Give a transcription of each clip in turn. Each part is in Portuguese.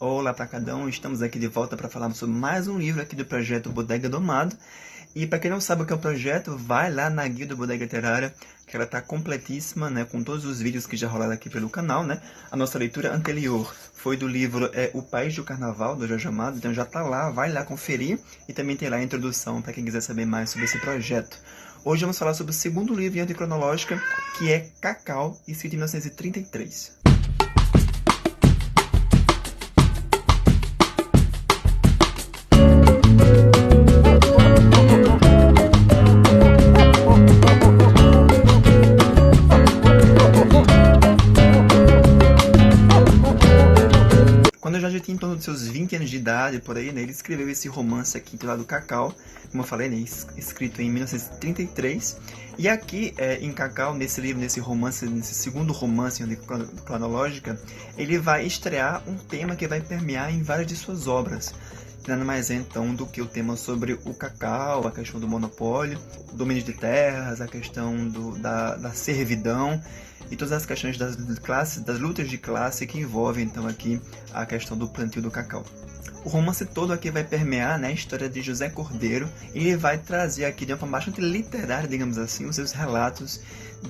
Olá para cada um, estamos aqui de volta para falar sobre mais um livro aqui do projeto Bodega do Amado. E para quem não sabe o que é o projeto, vai lá na guia do Bodega Literária, que ela está completíssima, né, com todos os vídeos que já rolaram aqui pelo canal, né? A nossa leitura anterior foi do livro O País do Carnaval, do Jorge Amado, então já está lá, vai lá conferir. E também tem lá a introdução para quem quiser saber mais sobre esse projeto. Hoje vamos falar sobre o segundo livro em ordem cronológica, que é Cacau, escrito em 1933. Quando o Jorge tinha em torno dos seus 20 anos de idade, por aí, né, ele escreveu esse romance aqui, intitulado Cacau, como eu falei, né, escrito em 1933. E aqui, em Cacau, nesse livro, nesse romance, nesse segundo romance cronológica, ele vai estrear um tema que vai permear em várias de suas obras. Nada mais é, então, do que o tema sobre o cacau, a questão do monopólio, o domínio de terras, a questão da servidão e todas as questões das classes, das lutas de classe que envolvem, então, aqui a questão do plantio do cacau. O romance todo aqui vai permear, né, a história de José Cordeiro, e ele vai trazer aqui de uma forma bastante literária, digamos assim, os seus relatos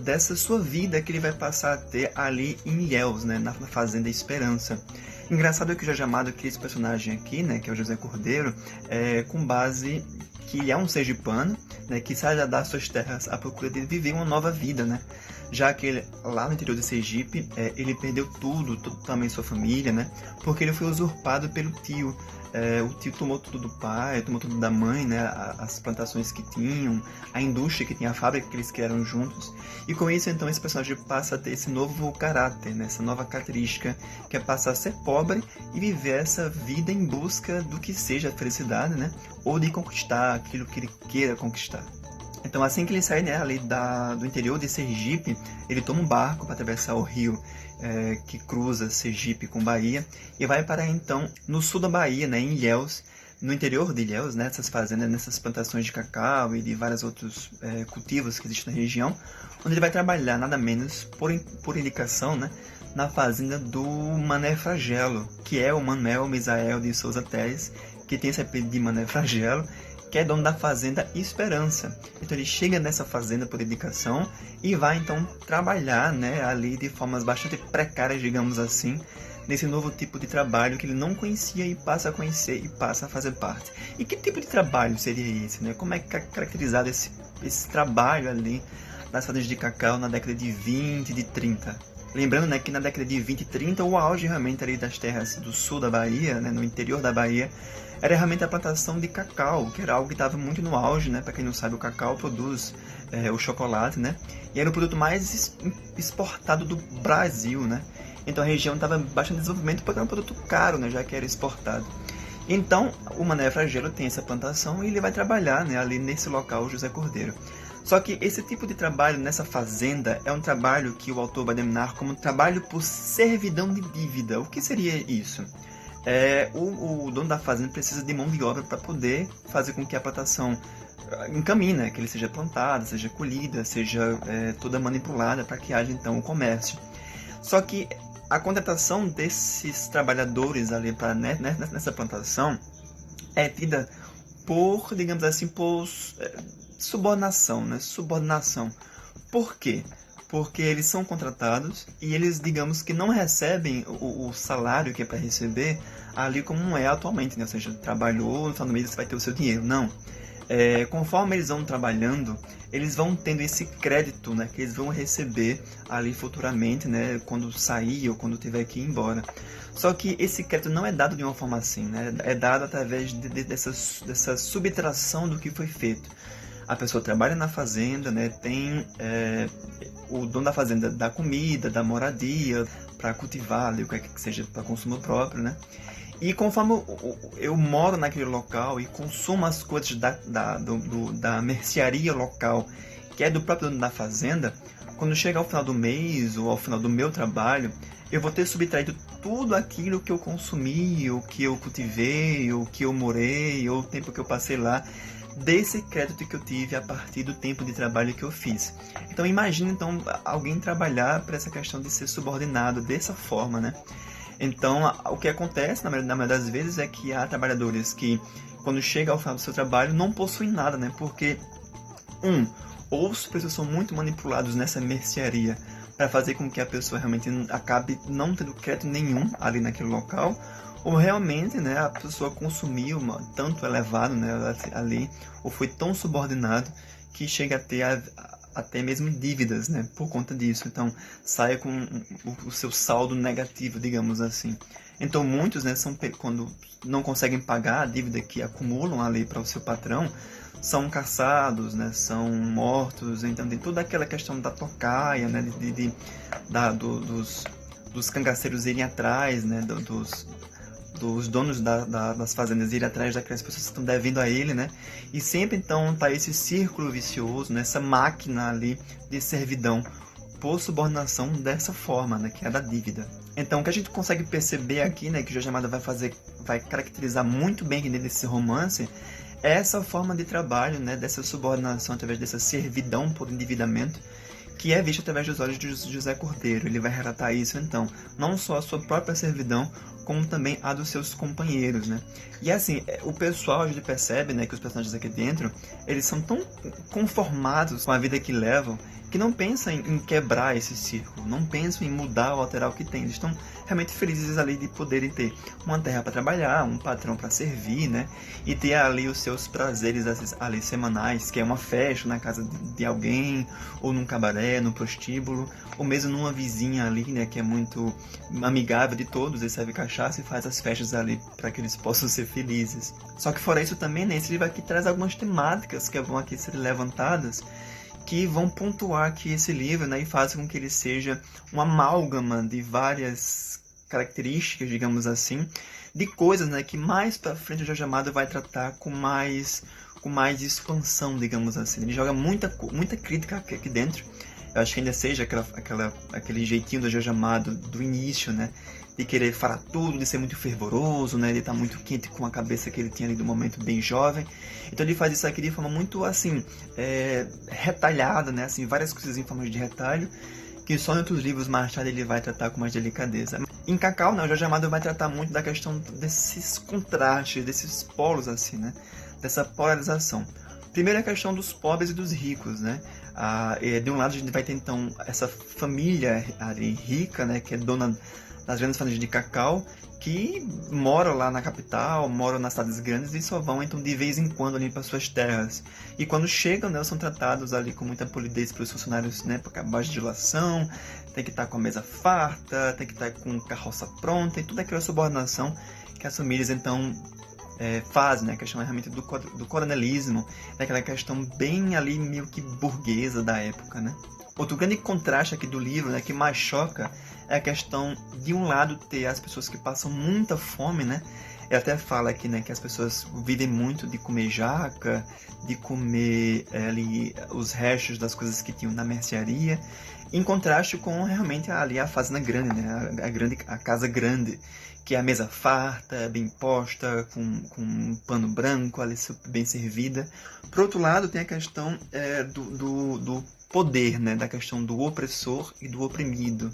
dessa sua vida que ele vai passar a ter ali em Ilhéus, né, na Fazenda Esperança. Engraçado que o Jorge Amado cria esse personagem aqui, né, que é o José Cordeiro, com base que ele é um sergipano, né, que sai das suas terras à procura de viver uma nova vida, né? Já que ele, lá no interior de Sergipe, ele perdeu tudo, também sua família, né? Porque ele foi usurpado pelo tio. O tio tomou tudo do pai, tomou tudo da mãe, né? As plantações que tinham, a indústria que tinha, a fábrica que eles criaram juntos. E com isso, então, esse personagem passa a ter esse novo caráter, né? Essa nova característica, que é passar a ser pobre e viver essa vida em busca do que seja a felicidade, né? Ou de conquistar aquilo que ele queira conquistar. Então, assim que ele sai, né, ali do interior de Sergipe, ele toma um barco para atravessar o rio que cruza Sergipe com Bahia e vai parar, então, no sul da Bahia, né, em Ilhéus, no interior de Ilhéus, né, nessas fazendas, nessas plantações de cacau e de vários outros cultivos que existem na região, onde ele vai trabalhar, nada menos, por indicação, né, na fazenda do Mané Flagelo, que é o Manuel Misael de Souza Teles, que tem esse apelido de Mané Flagelo, que é dono da Fazenda Esperança. Então ele chega nessa fazenda por indicação e vai então trabalhar, né, ali de formas bastante precárias, digamos assim, nesse novo tipo de trabalho que ele não conhecia e passa a conhecer e passa a fazer parte. E que tipo de trabalho seria esse, né? Como é que é caracterizado esse trabalho ali nas fazendas de cacau na década de 20 e de 30? Lembrando, né, que na década de 20 e 30, o auge realmente ali das terras do sul da Bahia, né, no interior da Bahia, era realmente a plantação de cacau, que era algo que estava muito no auge, né? Para quem não sabe, o cacau produz o chocolate, né? E era o produto mais exportado do Brasil, né? Então a região estava em bastante desenvolvimento porque era um produto caro, né? Já que era exportado. Então o Mané Flagelo tem essa plantação e ele vai trabalhar, né, ali nesse local, o José Cordeiro. Só que esse tipo de trabalho nessa fazenda é um trabalho que o autor vai denominar como trabalho por servidão de dívida. O que seria isso? O dono da fazenda precisa de mão de obra para poder fazer com que a plantação encaminhe, né? Que ele seja plantada, seja colhida, seja toda manipulada para que haja então o comércio. Só que a contratação desses trabalhadores ali nessa plantação é tida por, digamos assim, por subordinação, né? Subordinação. Por quê? Porque eles são contratados e eles, digamos que não recebem o salário que é para receber ali como é atualmente, né? Ou seja, trabalhou, no final do mês você vai ter o seu dinheiro. Não. Conforme eles vão trabalhando, eles vão tendo esse crédito, né, que eles vão receber ali futuramente, né, quando sair ou quando tiver que ir embora. Só que esse crédito não é dado de uma forma assim, né? É dado através dessa subtração do que foi feito. A pessoa trabalha na fazenda, né, tem o dono da fazenda dá comida, dá moradia para cultivar ali, o que é que seja para consumo próprio, né? E conforme eu moro naquele local e consumo as coisas da mercearia local, que é do próprio dono da fazenda, quando chega ao final do mês ou ao final do meu trabalho, eu vou ter subtraído tudo aquilo que eu consumi, o que eu cultivei, o que eu morei, ou o tempo que eu passei lá, desse crédito que eu tive a partir do tempo de trabalho que eu fiz. Então imagina então alguém trabalhar para essa questão de ser subordinado dessa forma, né? Então, o que acontece, na maioria das vezes, é que há trabalhadores que, quando chega ao final do seu trabalho, não possuem nada, né? Porque, ou os preços são muito manipulados nessa mercearia para fazer com que a pessoa realmente acabe não tendo crédito nenhum ali naquele local, ou realmente, né, a pessoa consumiu tanto elevado, né, ali, ou foi tão subordinado que chega a ter até mesmo dívidas, né, por conta disso. Então, sai com o seu saldo negativo, digamos assim. Então, muitos, né, quando não conseguem pagar a dívida que acumulam ali para o seu patrão, são caçados, né, são mortos. Então, tem toda aquela questão da tocaia, né, dos cangaceiros irem atrás, né, dos donos das fazendas irem atrás daquelas pessoas que estão devendo a ele, né? E sempre, então, tá esse círculo vicioso, né? Essa máquina ali de servidão por subordinação dessa forma, né? Que é da dívida. Então, o que a gente consegue perceber aqui, né? Que o Jorge Amado vai caracterizar muito bem aqui dentro desse romance, é essa forma de trabalho, né? Dessa subordinação através dessa servidão por endividamento, que é visto através dos olhos de José Cordeiro. Ele vai relatar isso, então, não só a sua própria servidão, como também a dos seus companheiros, né? E assim, o pessoal, a gente percebe, né, que os personagens aqui dentro, eles são tão conformados com a vida que levam, que não pensam em quebrar esse círculo, não pensam em mudar ou alterar o que tem. Eles estão realmente felizes ali de poderem ter uma terra para trabalhar, um patrão para servir, né? E ter ali os seus prazeres ali semanais, que é uma festa na casa de alguém, ou num cabaré, no prostíbulo, ou mesmo numa vizinha ali, né, que é muito amigável de todos, e serve cachaça e faz as festas ali para que eles possam ser felizes. Só que fora isso também, né, esse livro aqui traz algumas temáticas que vão aqui ser levantadas, que vão pontuar aqui esse livro, né, e fazem com que ele seja uma amálgama de várias características, digamos assim, de coisas, né, que mais para frente o Jorge Amado vai tratar com mais expansão, digamos assim. Ele joga muita crítica aqui dentro. Eu acho que ainda seja aquele jeitinho do Jorge Amado do início, né, de querer falar tudo, de ser muito fervoroso, né, de estar muito quente com a cabeça que ele tinha ali do momento bem jovem. Então ele faz isso aqui de forma muito, assim, retalhada, né, assim, várias coisas em forma de retalho, que só em outros livros mais tarde ele vai tratar com mais delicadeza. Em Cacau, né, o Jorge Amado vai tratar muito da questão desses contrastes, desses polos, assim, né, dessa polarização. Primeiro a questão dos pobres e dos ricos, né. De um lado a gente vai ter então essa família ali rica, né, que é dona das grandes fazendas de cacau, que moram lá na capital, moram nas cidades grandes e só vão então de vez em quando ali para suas terras. E quando chegam, né, são tratados ali com muita polidez pelos funcionários, né, por baixa de dilação, tem que estar com a mesa farta, tem que estar com carroça pronta e toda aquela subordinação que as famílias então fazem, né, a questão realmente do coronelismo, daquela questão bem ali meio que burguesa da época, né. Outro grande contraste aqui do livro, né, que mais choca, é a questão de um lado ter as pessoas que passam muita fome, né? Ele até fala aqui, né, que as pessoas vivem muito de comer jaca, de comer ali os restos das coisas que tinham na mercearia, em contraste com realmente ali a fazenda grande, né? A casa grande, que é a mesa farta, bem posta, com um pano branco, ali bem servida. Por outro lado, tem a questão do poder, né, da questão do opressor e do oprimido.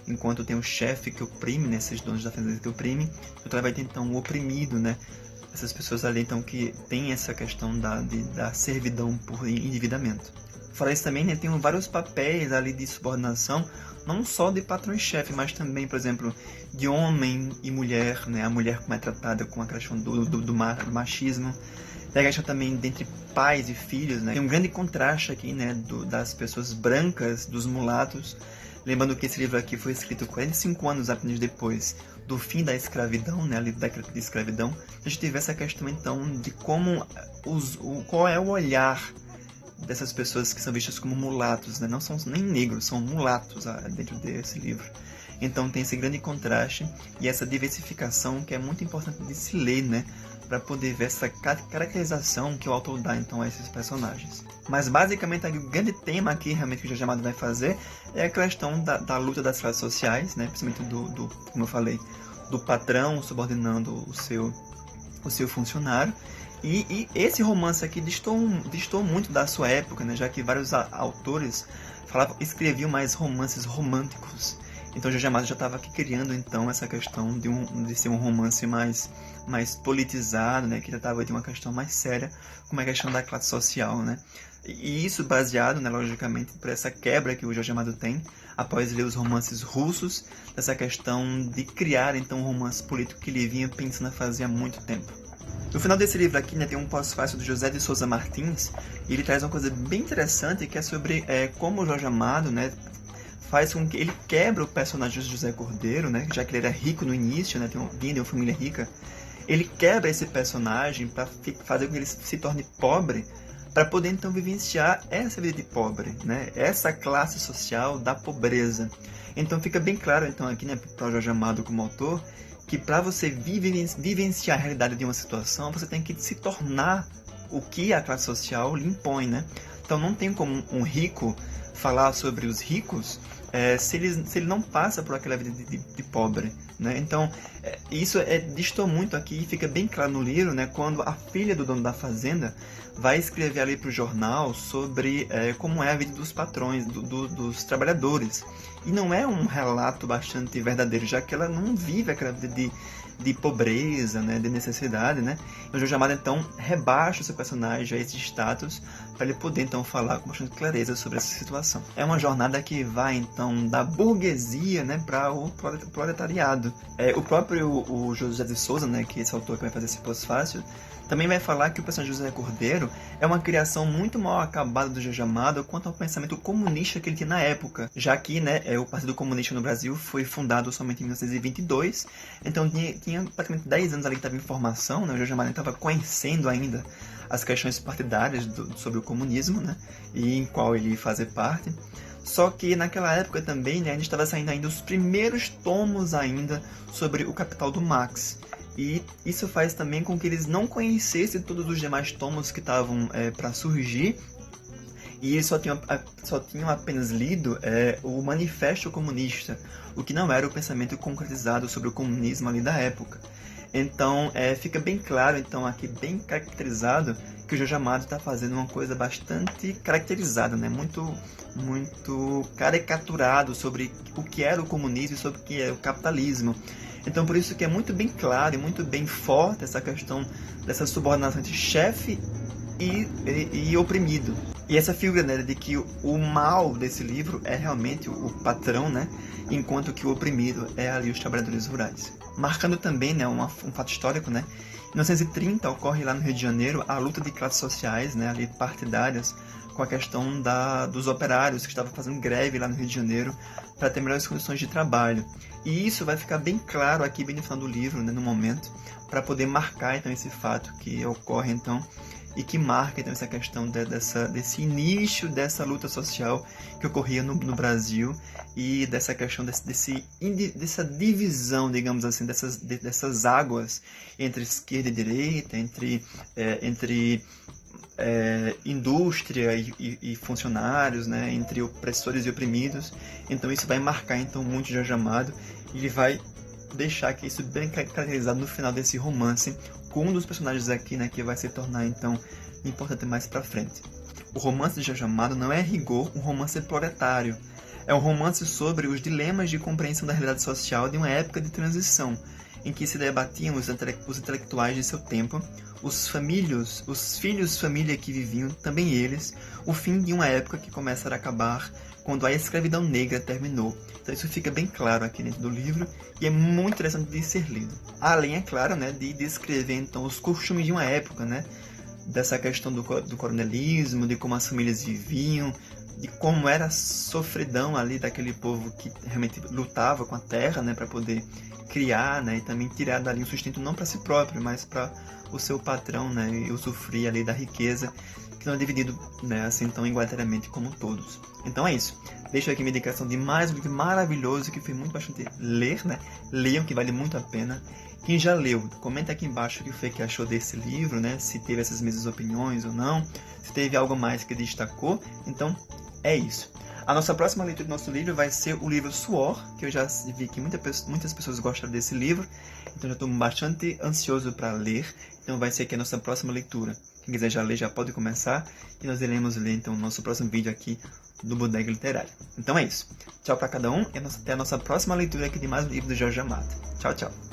Enquanto tem o chefe que oprime, né, esses donos da fazenda que oprimem, outro vai ter então o oprimido, né, essas pessoas ali então que tem essa questão da servidão por endividamento. Fora isso também, né, tem vários papéis ali de subordinação, não só de patrão e chefe, mas também, por exemplo, de homem e mulher, né, a mulher como é tratada com a questão do machismo. Tem a questão também dentre pais e filhos, né? Tem um grande contraste aqui, né, das pessoas brancas, dos mulatos. Lembrando que esse livro aqui foi escrito 45 anos apenas depois do fim da escravidão, né, da década de escravidão. A gente teve essa questão, então, de como qual é o olhar dessas pessoas que são vistas como mulatos, né? Não são nem negros, são mulatos dentro desse livro. Então tem esse grande contraste e essa diversificação que é muito importante de se ler, né, para poder ver essa caracterização que o autor dá então a esses personagens. Mas basicamente o grande tema aqui realmente que o Jorge Amado vai fazer é a questão da luta das classes sociais, né, principalmente como eu falei, do patrão subordinando o seu funcionário. E esse romance aqui distou muito da sua época, né, já que vários autores escreviam mais romances românticos. Então Jorge Amado já estava aqui criando então essa questão de ser um romance mais politizado, né, que tratava de uma questão mais séria, como a questão da classe social, né? E isso baseado, né, logicamente, por essa quebra que o Jorge Amado tem após ler os romances russos, dessa questão de criar então um romance político que ele vinha pensando a fazer há muito tempo. No final desse livro aqui, né, tem um pós-fácil do José de Souza Martins, e ele traz uma coisa bem interessante, que é sobre como o Jorge Amado, né, faz com que ele quebra o personagem de José Cordeiro, né, já que ele era rico no início, né, vinha de uma família rica. Ele quebra esse personagem para fazer com que ele se torne pobre, para poder então vivenciar essa vida de pobre, né, essa classe social da pobreza. Então fica bem claro então aqui, né, para o Jorge Amado como autor, que para você vivenciar a realidade de uma situação, você tem que se tornar o que a classe social lhe impõe, né? Então não tem como um rico falar sobre os ricos se ele não passa por aquela vida de pobre, né? Então isso distorce muito aqui e fica bem claro no livro, né? Quando a filha do dono da fazenda vai escrever ali para o jornal sobre como é a vida dos patrões, dos trabalhadores. E não é um relato bastante verdadeiro, já que ela não vive aquela vida de pobreza, né, de necessidade, né? O Jorge Amado, então, rebaixa o seu personagem a esse status para ele poder, então, falar com bastante clareza sobre essa situação. É uma jornada que vai, então, da burguesia, né, para o proletariado. O próprio o José de Souza, né, que é esse autor que vai fazer esse pós-fácil, também vai falar que o personagem José Cordeiro é uma criação muito mal acabada do Jorge Amado quanto ao pensamento comunista que ele tinha na época, já que, né, o Partido Comunista no Brasil foi fundado somente em 1922, então tinha praticamente 10 anos ali que estava em formação, né, o Jorge Amado estava conhecendo ainda as questões partidárias sobre o comunismo, né, e em qual ele fazia parte. Só que naquela época também, né, a gente estava saindo ainda os primeiros tomos ainda sobre o Capital do Marx. E isso faz também com que eles não conhecessem todos os demais tomos que estavam para surgir, e eles só tinham apenas lido o Manifesto Comunista, o que não era o pensamento concretizado sobre o comunismo ali da época. Então fica bem claro, então aqui bem caracterizado, que o Jorge Amado está fazendo uma coisa bastante caracterizada, né? muito caricaturado sobre o que era o comunismo e sobre o que é o capitalismo. Então, por isso que é muito bem claro e muito bem forte essa questão dessa subordinação entre chefe e oprimido. E essa figura, né, de que o mal desse livro é realmente o patrão, né, enquanto que o oprimido é ali os trabalhadores rurais. Marcando também, né, um fato histórico, né, em 1930 ocorre lá no Rio de Janeiro a luta de classes sociais, né, ali partidárias, com a questão dos operários que estavam fazendo greve lá no Rio de Janeiro para ter melhores condições de trabalho. E isso vai ficar bem claro aqui, bem no final do livro, né, no momento, para poder marcar então esse fato que ocorre então e que marca então essa questão desse início dessa luta social que ocorria no Brasil e dessa questão dessa divisão, digamos assim, dessas águas entre esquerda e direita, entre indústria e funcionários, né, entre opressores e oprimidos. Então isso vai marcar então muito Jorge Amado e ele vai deixar que isso bem caracterizado no final desse romance com um dos personagens aqui, né, que vai se tornar então importante mais para frente. O romance de Jorge Amado não é, a rigor, um romance proletário. É um romance sobre os dilemas de compreensão da realidade social de uma época de transição, em que se debatiam os intelectuais de seu tempo, os filhos família que viviam, também eles, o fim de uma época que começa a acabar quando a escravidão negra terminou. Então isso fica bem claro aqui dentro do livro e é muito interessante de ser lido. Além, é claro, né, de descrever então os costumes de uma época, né, dessa questão do coronelismo, de como as famílias viviam, de como era a sofridão ali daquele povo que realmente lutava com a terra, né, para poder criar, né, e também tirar dali um sustento não para si próprio, mas para o seu patrão, né, e usufruir ali da riqueza que não é dividido, né, assim tão igualitariamente como todos. Então é isso. Deixo aqui minha indicação de mais um livro maravilhoso que foi muito bastante ler, né? Leiam, que vale muito a pena. Quem já leu, comenta aqui embaixo o que foi que achou desse livro, né? Se teve essas mesmas opiniões ou não, se teve algo mais que destacou. Então é isso. A nossa próxima leitura do nosso livro vai ser o livro Suor, que eu já vi que muitas pessoas gostaram desse livro, então já estou bastante ansioso para ler, então vai ser aqui a nossa próxima leitura. Quem quiser já ler, já pode começar, e nós iremos ler então o nosso próximo vídeo aqui do Bodega Literária. Então é isso. Tchau para cada um e até a nossa próxima leitura aqui de mais livros do Jorge Amado. Tchau, tchau.